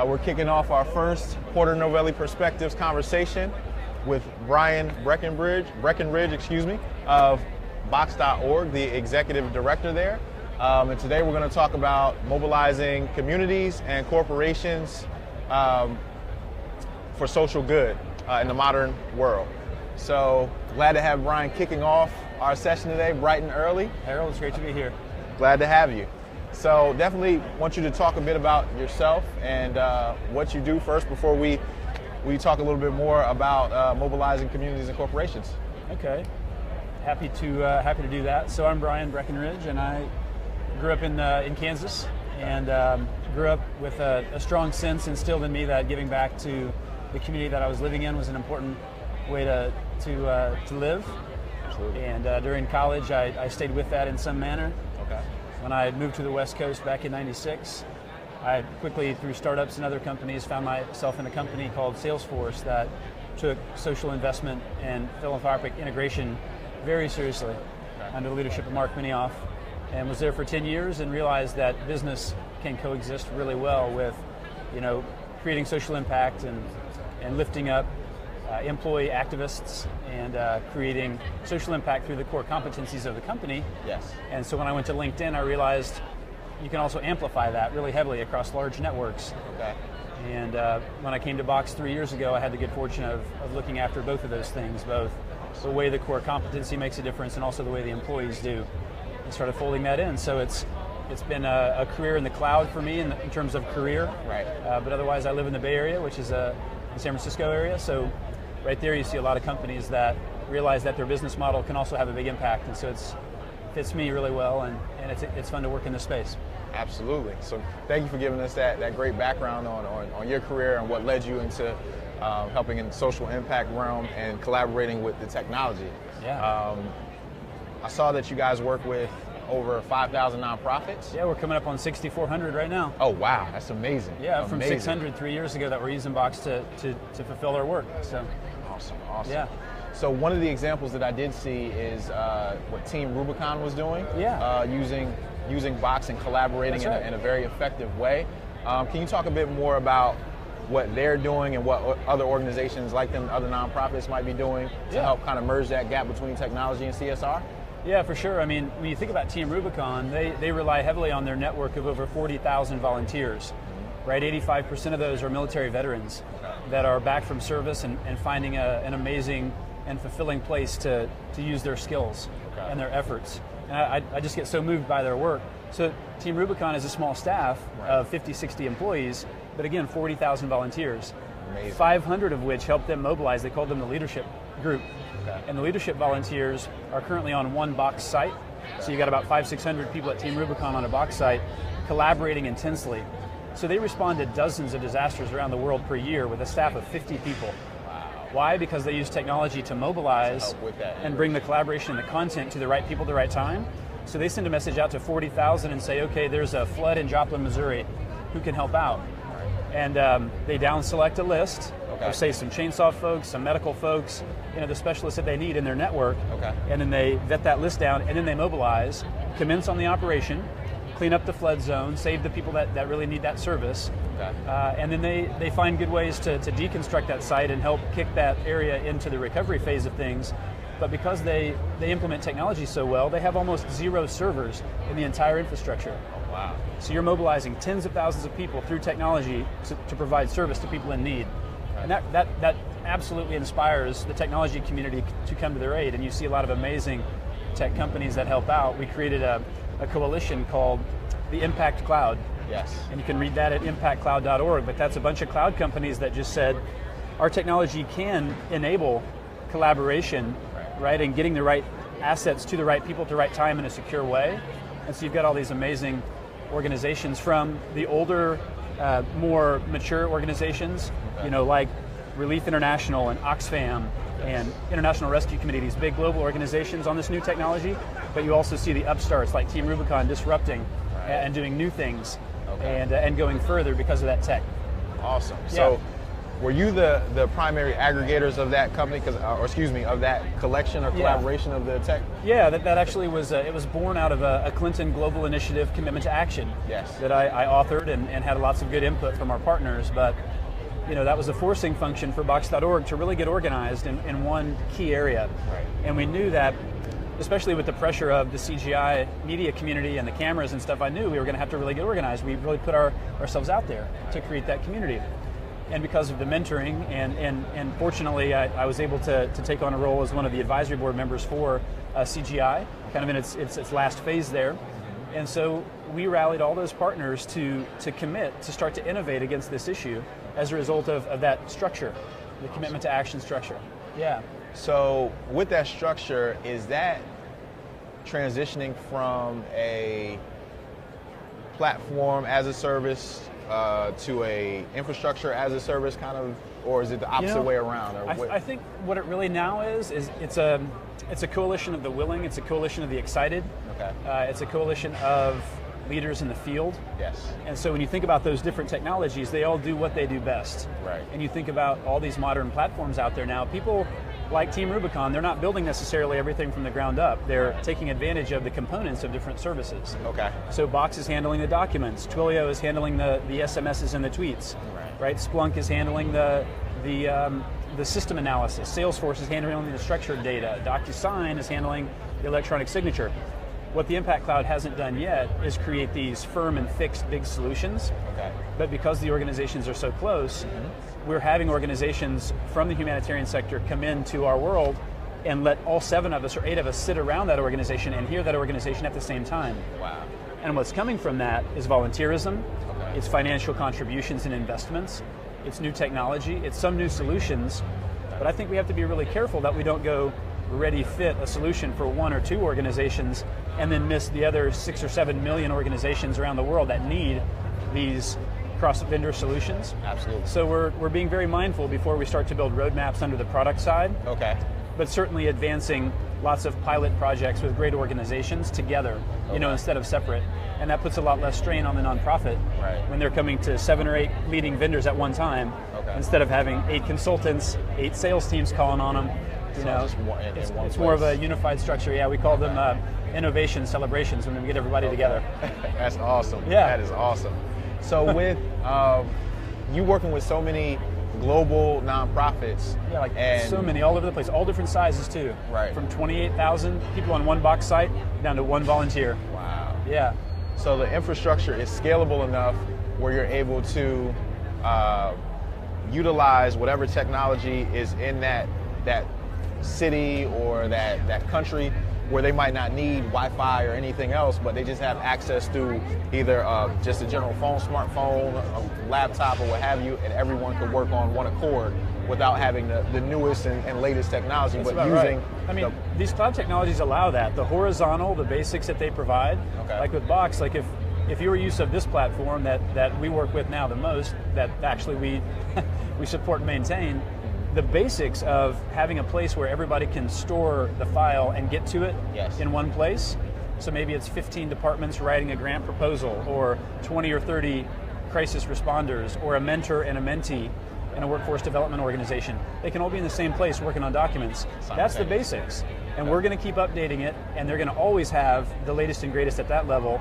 We're kicking off our first Porter Novelli Perspectives conversation with Bryan Breckenridge, of Box.org, the executive director there. And today we're going to talk about mobilizing communities and corporations for social good in the modern world. So glad to have Bryan kicking off our session today, bright and early. Harold, it's great to be here. Glad to have you. So definitely want you to talk a bit about yourself and what you do first before we talk a little bit more about mobilizing communities and corporations. Okay, happy to do that. So I'm Bryan Breckenridge, and I grew up in Kansas, and grew up with a strong sense instilled in me that giving back to the community that I was living in was an important way to live. Absolutely. And during college, I stayed with that in some manner. Okay. When I moved to the West Coast back in '96, I quickly, through startups and other companies, found myself in a company called Salesforce that took social investment and philanthropic integration very seriously under the leadership of Mark Minioff, and was there for 10 years and realized that business can coexist really well with, creating social impact and lifting up employee activists and creating social impact through the core competencies of the company. Yes. And so when I went to LinkedIn, I realized you can also amplify that really heavily across large networks. Okay. And when I came to Box 3 years ago, I had the good fortune of looking after both of those things, both the way the core competency makes a difference and also the way the employees do, and started folding that in. So it's been a career in the cloud for me in terms of career. Right. But otherwise, I live in the Bay Area, which is the San Francisco area. So right there, you see a lot of companies that realize that their business model can also have a big impact, and so it fits me really well, and it's fun to work in this space. Absolutely. So thank you for giving us that great background on your career and what led you into helping in the social impact realm and collaborating with the technology. Yeah. I saw that you guys work with over 5,000 nonprofits. Yeah, we're coming up on 6,400 right now. Oh wow, that's amazing. Yeah, amazing. From 600 3 years ago that we're using Box to fulfill our work. So awesome. Yeah. So one of the examples that I did see is what Team Rubicon was doing. Yeah. Using Box and collaborating in a very effective way. Can you talk a bit more about what they're doing and what other organizations like them, other nonprofits might be doing to help kind of merge that gap between technology and CSR? Yeah, for sure. I mean, when you think about Team Rubicon, they rely heavily on their network of over 40,000 volunteers, right? 85% of those are military veterans that are back from service and finding an amazing and fulfilling place to use their skills and their efforts. And I just get so moved by their work. So Team Rubicon is a small staff of 50, 60 employees, but again, 40,000 volunteers. Amazing. 500 of which helped them mobilize. They called them the leadership group. Okay. And the leadership volunteers are currently on one Box site. So you got about 500-600 people at Team Rubicon on a Box site collaborating intensely. So they respond to dozens of disasters around the world per year with a staff of 50 people. Wow. Why? Because they use technology to mobilize To help with that and bring the collaboration and the content to the right people at the right time. So they send a message out to 40,000 and say, okay, there's a flood in Joplin, Missouri. Who can help out? And they down select a list of, say, some chainsaw folks, some medical folks, the specialists that they need in their network. Okay. And then they vet that list down, and then they mobilize, commence on the operation, clean up the flood zone, save the people that really need that service. Okay. And then they find good ways to deconstruct that site and help kick that area into the recovery phase of things. But because they implement technology so well, they have almost zero servers in the entire infrastructure. Oh, wow. So you're mobilizing tens of thousands of people through technology to provide service to people in need. And that absolutely inspires the technology community to come to their aid. And you see a lot of amazing tech companies that help out. We created a coalition called the Impact Cloud. Yes. And you can read that at impactcloud.org, but that's a bunch of cloud companies that just said, our technology can enable collaboration, right, and getting the right assets to the right people at the right time in a secure way. And so you've got all these amazing organizations from the older, more mature organizations, like Relief International and Oxfam and International Rescue Committee, these big global organizations on this new technology, but you also see the upstarts like Team Rubicon disrupting and doing new things and going further because of that tech. Awesome. So Were you the primary aggregators of that company, or excuse me, of that collection or collaboration of the tech? Yeah, that actually was, it was born out of a Clinton Global Initiative Commitment to Action that I authored and had lots of good input from our partners. But that was a forcing function for Box.org to really get organized in one key area. Right. And we knew that, especially with the pressure of the CGI media community and the cameras and stuff, I knew we were going to have to really get organized. We really put ourselves out there to create that community. And because of the mentoring, and fortunately, I was able to take on a role as one of the advisory board members for CGI, kind of in its last phase there. And so we rallied all those partners to commit, to start to innovate against this issue as a result of that structure, the commitment to action structure. Yeah. So with that structure, is that transitioning from a platform as a service to a infrastructure as a service kind of, or is it the opposite way around? I think what it really now is it's a coalition of the willing, it's a coalition of the excited, it's a coalition of leaders in the field. Yes. And so when you think about those different technologies, they all do what they do best. Right. And you think about all these modern platforms out there now, people like Team Rubicon, they're not building necessarily everything from the ground up. They're taking advantage of the components of different services. Okay. So Box is handling the documents, Twilio is handling the SMSs and the tweets. Right. Splunk is handling the system analysis. Salesforce is handling the structured data. DocuSign is handling the electronic signature. What the Impact Cloud hasn't done yet is create these firm and fixed big solutions. Okay. But because the organizations are so close, we're having organizations from the humanitarian sector come into our world and let all 7 of us or 8 of us sit around that organization and hear that organization at the same time. Wow. And what's coming from that is volunteerism, it's financial contributions and investments, it's new technology, it's some new solutions, but I think we have to be really careful that we don't go ready fit a solution for 1 or 2 organizations and then miss the other 6 or 7 million organizations around the world that need these cross-vendor solutions. Absolutely. So we're being very mindful before we start to build roadmaps under the product side. Okay. But certainly advancing lots of pilot projects with great organizations together, instead of separate. And that puts a lot less strain on the nonprofit when they're coming to 7 or 8 leading vendors at one time, instead of having 8 consultants, 8 sales teams calling on them. It's more of a unified structure. Yeah, we call them innovation celebrations when we get everybody together. That's awesome. Yeah. That is awesome. So with you working with so many global nonprofits. Yeah, and so many all over the place, all different sizes too. Right. From 28,000 people on one Box site down to 1 volunteer. Wow. Yeah. So the infrastructure is scalable enough where you're able to utilize whatever technology is in that city or that country where they might not need Wi-Fi or anything else, but they just have access through either just a general phone, smartphone, a laptop, or what have you, and everyone can work on one accord without having the newest and latest technology. That's but about using right. I mean, these cloud technologies allow that. The horizontal, the basics that they provide, like with Box, like if your use of this platform that we work with now the most, that actually we support and maintain, the basics of having a place where everybody can store the file and get to it in one place. So maybe it's 15 departments writing a grant proposal, or 20 or 30 crisis responders, or a mentor and a mentee in a workforce development organization. They can all be in the same place working on documents. That's the basics. And we're going to keep updating it, and they're going to always have the latest and greatest at that level.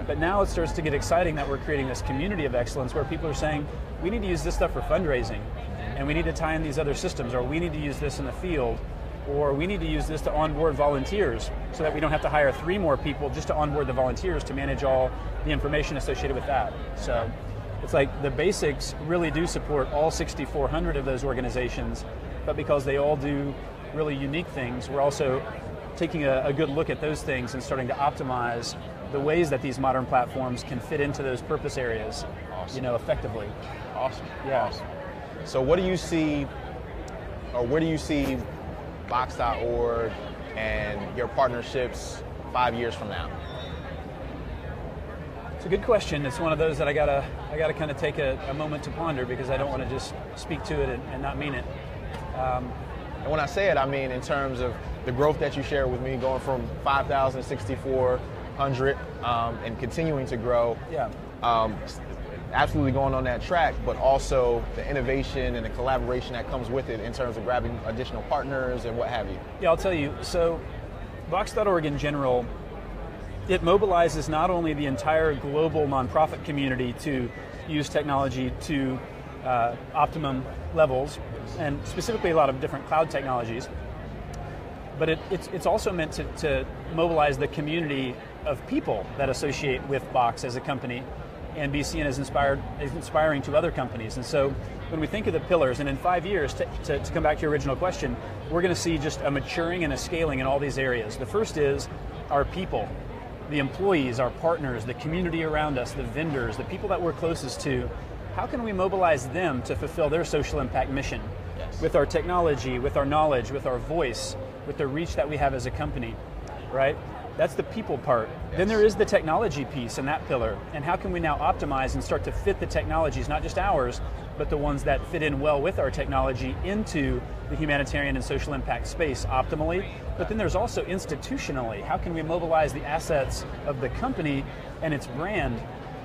But now it starts to get exciting that we're creating this community of excellence where people are saying, we need to use this stuff for fundraising, and we need to tie in these other systems, or we need to use this in the field, or we need to use this to onboard volunteers so that we don't have to hire 3 more people just to onboard the volunteers to manage all the information associated with that. So it's like the basics really do support all 6,400 of those organizations, but because they all do really unique things, we're also taking a good look at those things and starting to optimize the ways that these modern platforms can fit into those purpose areas, effectively. Awesome. Yeah. Awesome. So what do you see, or where do you see Box.org and your partnerships 5 years from now? It's a good question. It's one of those that I gotta kind of take a moment to ponder, because I don't want to just speak to it and not mean it. And when I say it, I mean in terms of the growth that you shared with me, going from 5,000 to 6,400 and continuing to grow. Yeah. absolutely going on that track, but also the innovation and the collaboration that comes with it in terms of grabbing additional partners and what have you. Yeah, I'll tell you. So Box.org in general, it mobilizes not only the entire global nonprofit community to use technology to optimum levels, and specifically a lot of different cloud technologies, but it's also meant to mobilize the community of people that associate with Box as a company and be seen as inspiring to other companies. And so when we think of the pillars, and in 5 years, to come back to your original question, we're going to see just a maturing and a scaling in all these areas. The first is our people, the employees, our partners, the community around us, the vendors, the people that we're closest to. How can we mobilize them to fulfill their social impact mission? Yes. With our technology, with our knowledge, with our voice, with the reach that we have as a company, right? That's the people part. Yes. Then there is the technology piece and that pillar. And how can we now optimize and start to fit the technologies, not just ours, but the ones that fit in well with our technology into the humanitarian and social impact space optimally. But then there's also institutionally, how can we mobilize the assets of the company and its brand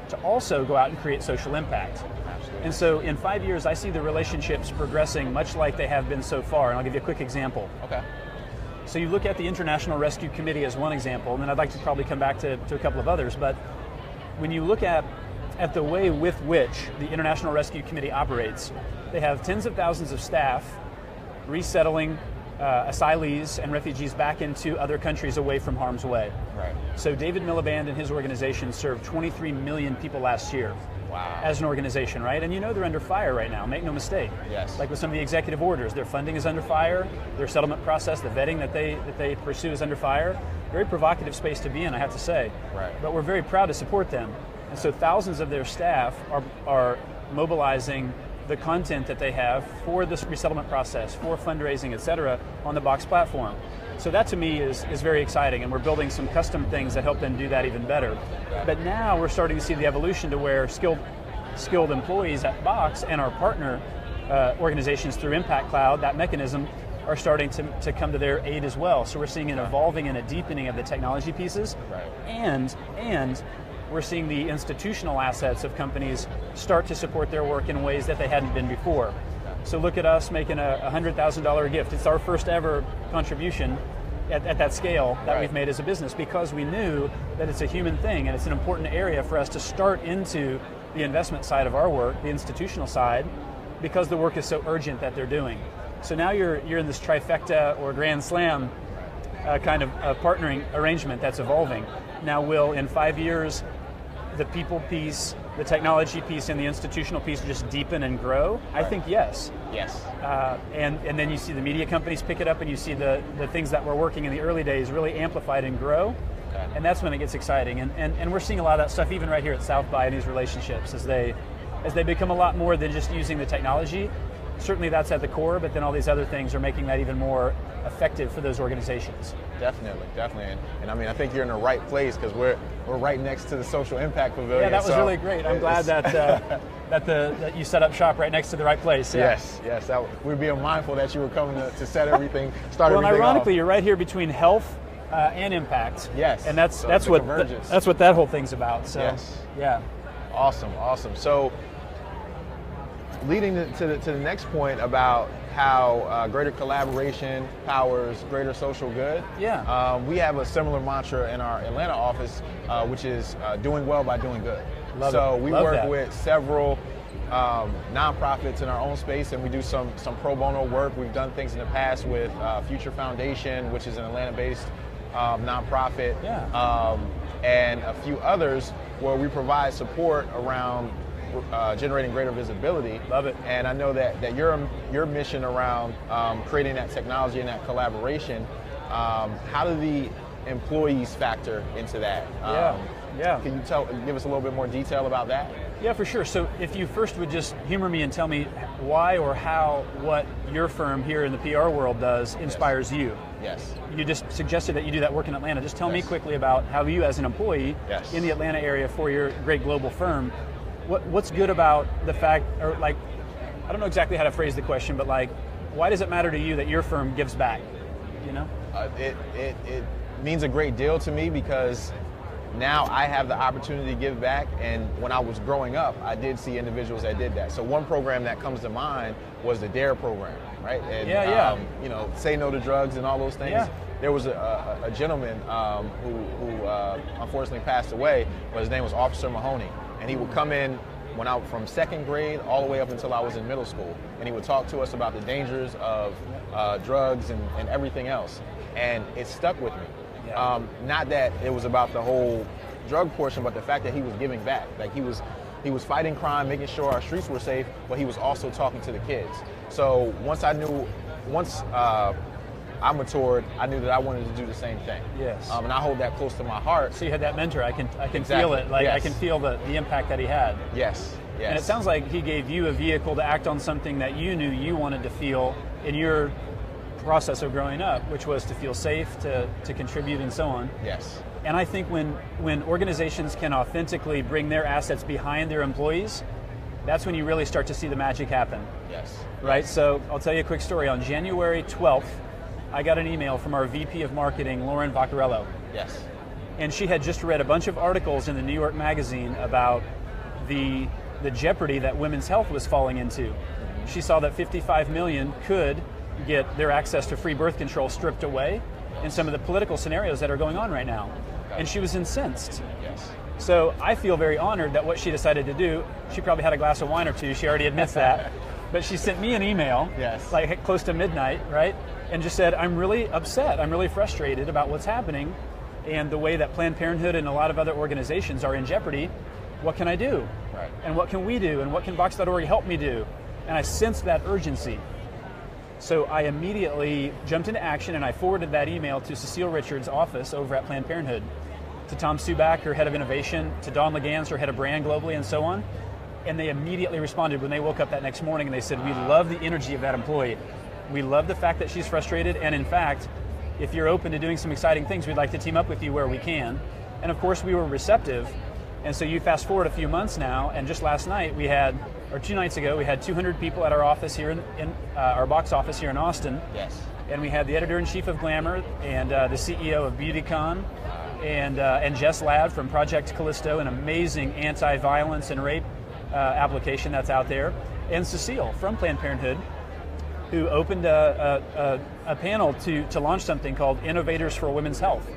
to also go out and create social impact? Absolutely. And so in 5 years, I see the relationships progressing much like they have been so far. And I'll give you a quick example. Okay. So you look at the International Rescue Committee as one example, and then I'd like to probably come back to a couple of others, but when you look at the way with which the International Rescue Committee operates, they have tens of thousands of staff resettling asylees and refugees back into other countries away from harm's way. Right. So David Miliband and his organization served 23 million people last year. Wow. As an organization, right? And you know they're under fire right now, make no mistake. Yes. Like with some of the executive orders, their funding is under fire, their settlement process, the vetting that they pursue is under fire. Very provocative space to be in, I have to say. Right. But we're very proud to support them. And so thousands of their staff are mobilizing the content that they have for this resettlement process, for fundraising, et cetera, on the Box platform. So that to me is very exciting, and we're building some custom things that help them do that even better. But now we're starting to see the evolution to where skilled employees at Box and our partner organizations through Impact Cloud, that mechanism, are starting to come to their aid as well. So we're seeing an evolving and a deepening of the technology pieces, Right. and we're seeing the institutional assets of companies start to support their work in ways that they hadn't been before. So look at us making a $100,000 gift. It's our first ever contribution at that scale that Right. we've made as a business, because we knew that it's a human thing and it's an important area for us to start into the investment side of our work, the institutional side, because the work is so urgent that they're doing. So now you're in this trifecta or grand slam kind of partnering arrangement that's evolving. Now will, in 5 years, the people piece, the technology piece, and the institutional piece just deepen and grow? Right. I think yes. Yes. And then you see the media companies pick it up, and you see the things that were working in the early days really amplified and grow. Okay. And that's when it gets exciting. And we're seeing a lot of that stuff even right here at South by in these relationships as they become a lot more than just using the technology. Certainly that's at the core, but then all these other things are making that even more effective for those organizations. Definitely. And I mean, I think you're in the right place because we're right next to the Social Impact Pavilion. Yeah, that was really great. I'm glad that you set up shop right next to the right place. Yeah. Yes. We're being mindful that you were coming to set everything, start well, everything and ironically, off. you're right here between health and impact. Yes. And that's So what the convergence. that's what that whole thing's about. So Yes. yeah. Awesome. So, leading to the next point about how greater collaboration powers greater social good. Yeah. We have a similar mantra in our Atlanta office, which is doing well by doing good. Love so it. we Love work that. with several nonprofits in our own space, and we do some pro bono work. We've done things in the past with Future Foundation, which is an Atlanta-based nonprofit, and a few others where we provide support around generating greater visibility. Love it. And I know that your mission around creating that technology and that collaboration, how do the employees factor into that? Yeah. Can you give us a little bit more detail about that? Yeah, for sure. So if you first would just humor me and tell me why or how what your firm here in the PR world does inspires you. Yes. You just suggested that you do that work in Atlanta. Just tell me quickly about how you as an employee in the Atlanta area for your great global firm, what's good about the fact, or like, I don't know exactly how to phrase the question, but like, why does it matter to you that your firm gives back? You know? It means a great deal to me because now I have the opportunity to give back, and when I was growing up, I did see individuals that did that. So one program that comes to mind was the DARE program, right? And, you know, say no to drugs and all those things. Yeah. There was a gentleman who unfortunately passed away, but his name was Officer Mahoney, and he would come in when I from second grade all the way up until I was in middle school, and he would talk to us about the dangers of drugs and everything else, and it stuck with me. Yeah. Not that it was about the whole drug portion, but the fact that he was giving back. Like he was fighting crime, making sure our streets were safe, but he was also talking to the kids. So once I matured, I knew that I wanted to do the same thing. Yes. And I hold that close to my heart. So you had that mentor. I can Exactly. feel it. Like Yes. I can feel the impact that he had. Yes. Yes. And it sounds like he gave you a vehicle to act on something that you knew you wanted to feel in your process of growing up, which was to feel safe, to contribute, and so on. Yes. And I think when organizations can authentically bring their assets behind their employees, that's when you really start to see the magic happen. Yes. Right? So I'll tell you a quick story. On January 12th, I got an email from our VP of Marketing, Lauren Vaccarello. Yes. And she had just read a bunch of articles in the New York Magazine about the jeopardy that women's health was falling into. She saw that 55 million could get their access to free birth control stripped away in some of the political scenarios that are going on right now. And she was incensed. Yes. So I feel very honored that what she decided to do, she probably had a glass of wine or two, she already admits that, but she sent me an email, Yes. like close to midnight, right? And just said, I'm really upset, I'm really frustrated about what's happening and the way that Planned Parenthood and a lot of other organizations are in jeopardy. What can I do? Right. And what can we do? And what can Box.org help me do? And I sensed that urgency. So I immediately jumped into action and I forwarded that email to Cecile Richards' office over at Planned Parenthood, to Tom Subak, her head of innovation, to Dawn Legans, her head of brand globally, and so on. And they immediately responded when they woke up that next morning and they said, we love the energy of that employee. We love the fact that she's frustrated, and in fact, if you're open to doing some exciting things, we'd like to team up with you where we can. And of course, we were receptive. And so you fast forward a few months now, and just last night we had, or 2 nights ago, we had 200 people at our office here in our box office here in Austin. Yes. And we had the editor-in-chief of Glamour and the CEO of BeautyCon and Jess Ladd from Project Callisto, an amazing anti-violence and rape application that's out there, and Cecile from Planned Parenthood, who opened a panel to launch something called Innovators for Women's Health,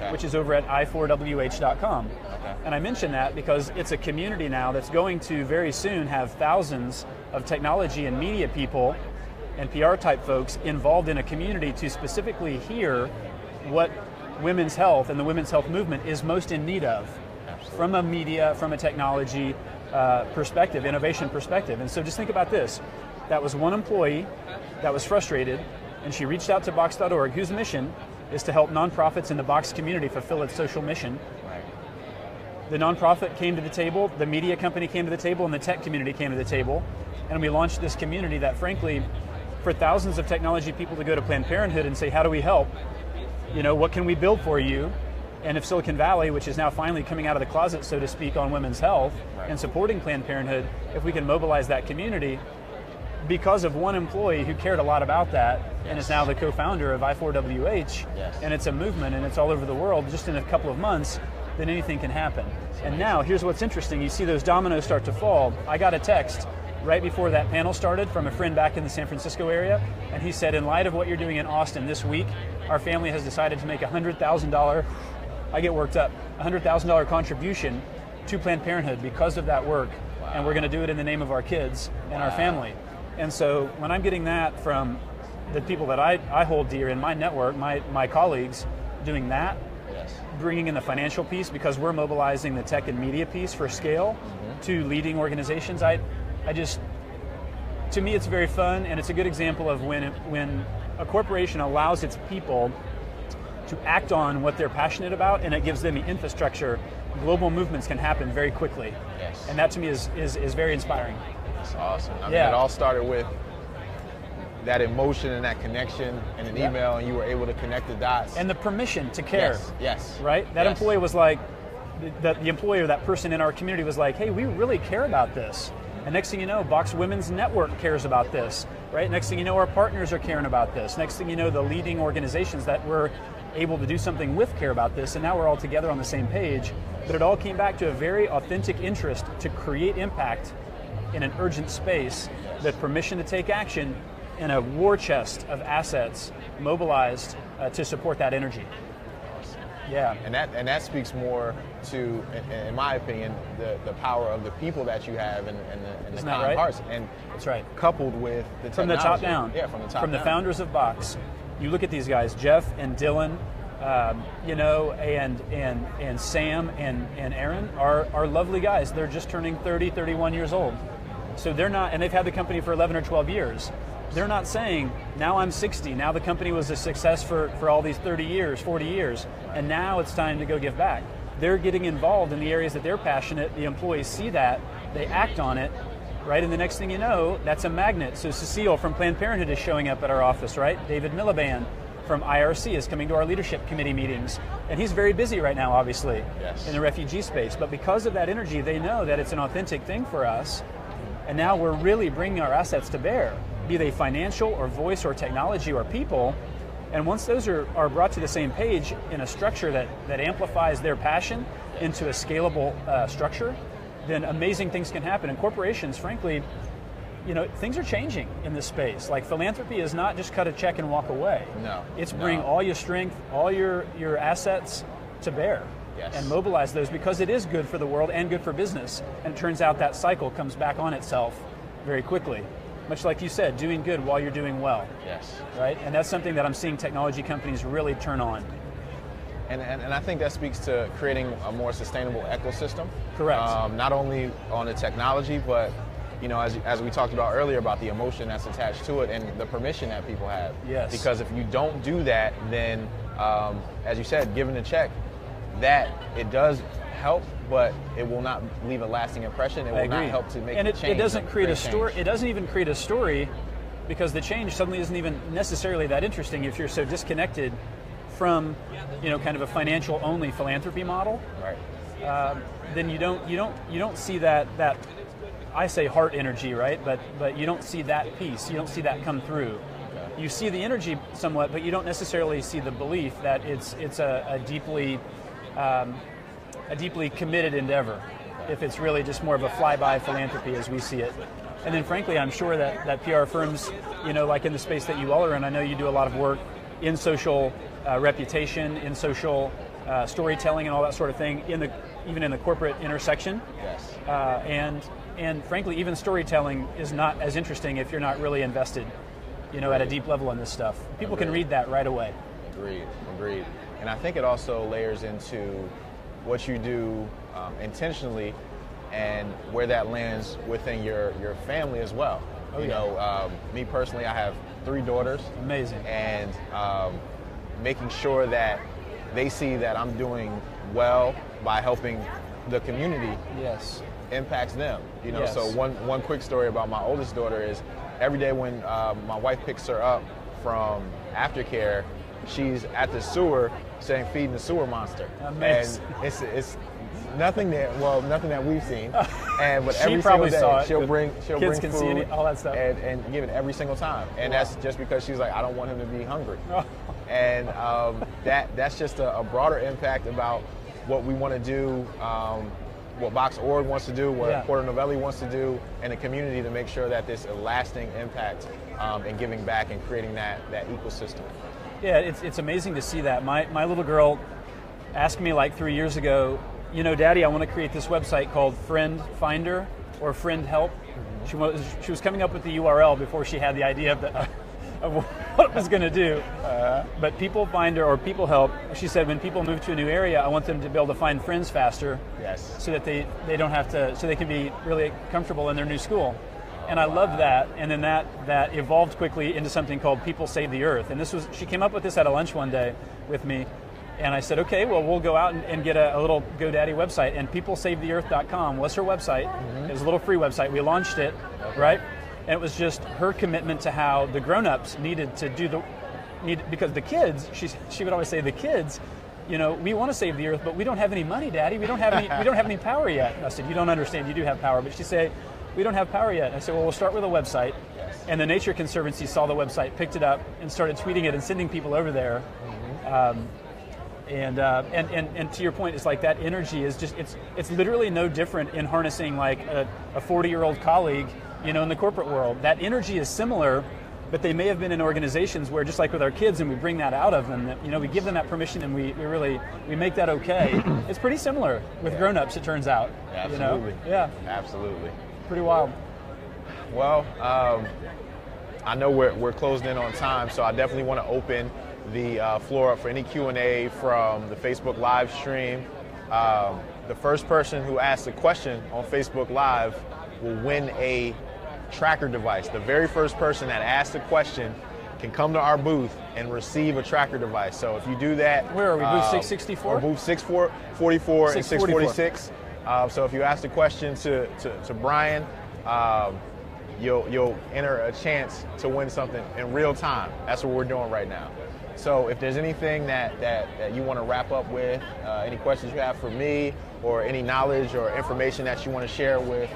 which is over at i4wh.com. Okay. And I mention that because it's a community now that's going to very soon have thousands of technology and media people and PR type folks involved in a community to specifically hear what women's health and the women's health movement is most in need of. Absolutely. From a media, from a technology perspective, innovation perspective. And so just think about this. That was one employee that was frustrated, and she reached out to Box.org, whose mission is to help nonprofits in the Box community fulfill its social mission. Right. The nonprofit came to the table, the media company came to the table, and the tech community came to the table. And we launched this community that, frankly, for thousands of technology people to go to Planned Parenthood and say, how do we help? You know, what can we build for you? And if Silicon Valley, which is now finally coming out of the closet, so to speak, on women's health and supporting Planned Parenthood, if we can mobilize that community, because of one employee who cared a lot about that and is now the co-founder of I4WH, and it's a movement and it's all over the world, just in a couple of months, then anything can happen. And now, here's what's interesting. You see those dominoes start to fall. I got a text right before that panel started from a friend back in the San Francisco area, and he said, in light of what you're doing in Austin this week, our family has decided to make $100,000, I get worked up, $100,000 contribution to Planned Parenthood because of that work, and we're going to do it in the name of our kids and our family. And so when I'm getting that from the people that I hold dear in my network, my colleagues, doing that, bringing in the financial piece, because we're mobilizing the tech and media piece for scale to leading organizations, I just, to me it's very fun, and it's a good example of when a corporation allows its people to act on what they're passionate about, and it gives them the infrastructure, global movements can happen very quickly. And that to me is very inspiring. That's awesome. I mean, it all started with that emotion and that connection in an email, and you were able to connect the dots. And the permission to care. Yes. Right? That employee was like, the employer, that person in our community was like, hey, we really care about this. And next thing you know, Box Women's Network cares about this, right? Next thing you know, our partners are caring about this. Next thing you know, the leading organizations that we're able to do something with care about this, and now we're all together on the same page. But it all came back to a very authentic interest to create impact in an urgent space, the permission to take action, and a war chest of assets mobilized to support that energy. Yeah, and that speaks more to, in my opinion, the power of the people that you have and the kind right? hearts. And that's right. Coupled with the technology. From the top down. Yeah, from the top down. From the founders of Box, you look at these guys, Jeff and Dylan, and Sam and Aaron are lovely guys. They're just turning 30, 31 years old. So they're not, and they've had the company for 11 or 12 years. They're not saying, now I'm 60, now the company was a success for all these 30 years, 40 years, and now it's time to go give back. They're getting involved in the areas that they're passionate. The employees see that, they act on it, right? And the next thing you know, that's a magnet. So Cecile from Planned Parenthood is showing up at our office, right? David Miliband from IRC is coming to our leadership committee meetings. And he's very busy right now, obviously, in the refugee space. But because of that energy, they know that it's an authentic thing for us. And now we're really bringing our assets to bear, be they financial or voice or technology or people. And once those are brought to the same page in a structure that amplifies their passion into a scalable structure, then amazing things can happen. And corporations, frankly, things are changing in this space. Like philanthropy is not just cut a check and walk away. No. It's bring all your strength, all your assets to bear. Yes. And mobilize those, because it is good for the world and good for business. And it turns out that cycle comes back on itself very quickly. Much like you said, doing good while you're doing well. Yes. Right? And that's something that I'm seeing technology companies really turn on. And I think that speaks to creating a more sustainable ecosystem. Correct. Not only on the technology, but as we talked about earlier, about the emotion that's attached to it and the permission that people have. Yes. Because if you don't do that, then, as you said, giving a check, that it does help, but it will not leave a lasting impression. It will not help to make change. And it doesn't create a story. It doesn't even create a story, because the change suddenly isn't even necessarily that interesting if you're so disconnected from, kind of a financial only philanthropy model. Right. Then you don't see that I say heart energy, right? But you don't see that piece. You don't see that come through. Okay. You see the energy somewhat, but you don't necessarily see the belief that it's a deeply committed endeavor. If it's really just more of a flyby philanthropy as we see it. And then frankly, I'm sure that PR firms, like in the space that you all are in, I know you do a lot of work in social reputation, in social storytelling and all that sort of thing, even in the corporate intersection. Yes. And frankly, even storytelling is not as interesting if you're not really invested, at a deep level in this stuff. People can read that right away. Agreed. And I think it also layers into what you do intentionally and where that lands within your family as well. Me personally, I have 3 daughters. Amazing. And making sure that they see that I'm doing well by helping the community. Yes. Impacts them. Yes. So one quick story about my oldest daughter is every day when my wife picks her up from aftercare, she's at the sewer saying, "Feeding the sewer monster." Amazing. And it's nothing that we've seen. But she every probably single saw day it. she'll bring Kids food can see all that stuff and give it every single time. And that's just because she's like, I don't want him to be hungry. And that's just a broader impact about what we want to do, what Box.org wants to do, what Porter Novelli wants to do in the community to make sure that there's a lasting impact in giving back and creating that ecosystem. Yeah, it's amazing to see that. My little girl asked me like 3 years ago, Daddy, I want to create this website called Friend Finder or Friend Help. Mm-hmm. She was coming up with the URL before she had the idea of what it was going to do. But People Finder or People Help, she said, when people move to a new area, I want them to be able to find friends faster. Yes. So that they don't have to, so they can be really comfortable in their new school. And I loved that, and then that evolved quickly into something called People Save the Earth. And she came up with this at a lunch one day with me, and I said, okay, well, we'll go out and get a little GoDaddy website, and peoplesavetheearth.com was her website. Mm-hmm. It was a little free website. We launched it, right? And it was just her commitment to how the grown-ups needed to because the kids, she would always say, the kids, we want to save the earth, but we don't have any money, Daddy. We don't have any power yet. And I said, you don't understand. You do have power. But she'd say, we don't have power yet. And I said, well, we'll start with a website. Yes. And the Nature Conservancy saw the website, picked it up, and started tweeting it and sending people over there. Mm-hmm. And to your point, it's like that energy is just, it's literally no different in harnessing like a 40-year-old colleague, you know, in the corporate world. That energy is similar, but they may have been in organizations where, just like with our kids, and we bring that out of them, that, you know, we give them that permission and we make that okay. It's pretty similar with grown-ups, it turns out. Absolutely. You know? Yeah. Absolutely. Pretty wild. Well, I know we're closed in on time, so I definitely want to open the floor up for any Q&A from the Facebook live stream. The first person who asks a question on Facebook Live will win a tracker device. The very first person that asks a question can come to our booth and receive a tracker device. So if you do that, where are we? Booth 664? Booth 644 and 646. So if you ask the question to Bryan, you'll enter a chance to win something in real time. That's what we're doing right now. So if there's anything that you want to wrap up with, any questions you have for me, or any knowledge or information that you want to share with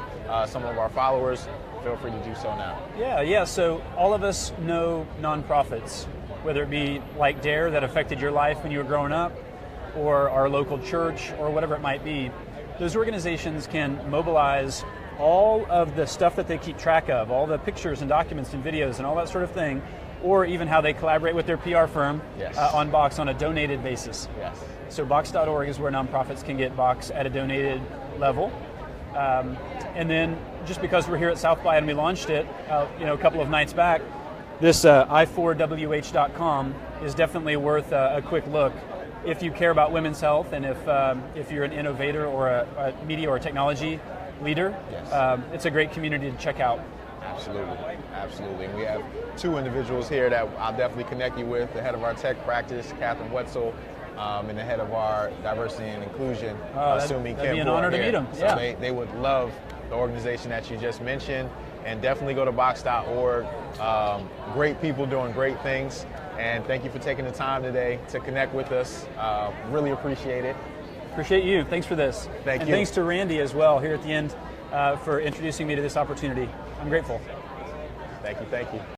some of our followers, feel free to do so now. Yeah. So all of us know nonprofits, whether it be like DARE that affected your life when you were growing up, or our local church, or whatever it might be. Those organizations can mobilize all of the stuff that they keep track of, all the pictures and documents and videos and all that sort of thing, or even how they collaborate with their PR firm on Box on a donated basis. Yes. So Box.org is where nonprofits can get Box at a donated level. And then just because we're here at South by and we launched it a couple of nights back, this i4wh.com is definitely worth a quick look if you care about women's health, and if you're an innovator or a media or technology leader. Yes. It's a great community to check out. Absolutely. And we have two individuals here that I'll definitely connect you with, the head of our tech practice, Catherine Wetzel, and the head of our diversity and inclusion, Sumi Kim. That'd be an honor to meet them. So they would love the organization that you just mentioned, and definitely go to box.org. Great people doing great things, and thank you for taking the time today to connect with us. Really appreciate it. Appreciate you. Thanks for this. Thank you. And thanks to Randy as well here at the end for introducing me to this opportunity. I'm grateful. Thank you.